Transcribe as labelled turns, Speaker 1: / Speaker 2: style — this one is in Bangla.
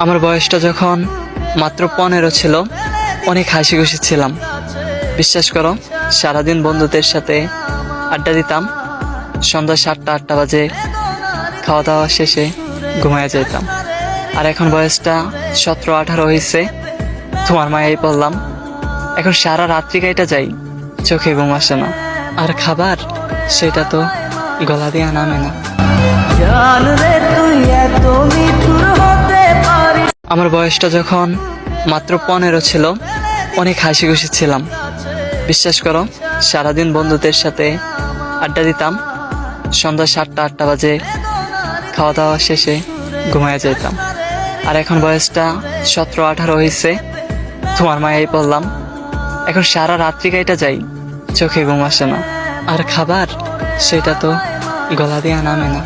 Speaker 1: আমার বয়সটা যখন মাত্র 15 ছিল, অনেক হাসি খুশি ছিলাম। বিশ্বাস করো, সারাদিন বন্ধুদের সাথে আড্ডা দিতাম। সন্ধ্যা 7টা-8টা বাজে খাওয়া দাওয়া শেষে ঘুমায় যেতাম। আর এখন বয়সটা 17-18 হয়েছে, তোমার মায়াই পড়লাম। এখন সারা রাত্রি কাইটা যাই, চোখে ঘুম আসে না। আর খাবার, সেটা তো গলা দিয়ে নামে না। আমার বয়সটা যখন মাত্র 15 ছিল, অনেক হাসি খুশি ছিলাম। বিশ্বাস করো, সারাদিন বন্ধুদের সাথে আড্ডা দিতাম। সন্ধ্যা 7টা-8টা বাজে খাওয়া দাওয়া শেষে ঘুমায় যেতাম। আর এখন বয়সটা 17-18 হয়েছে, তোমার মায়াই পড়লাম। এখন সারা রাত্রি কাইটা যাই, চোখে ঘুম আসে না। আর খাবার, সেটা তো গলা দিয়ে নামে না।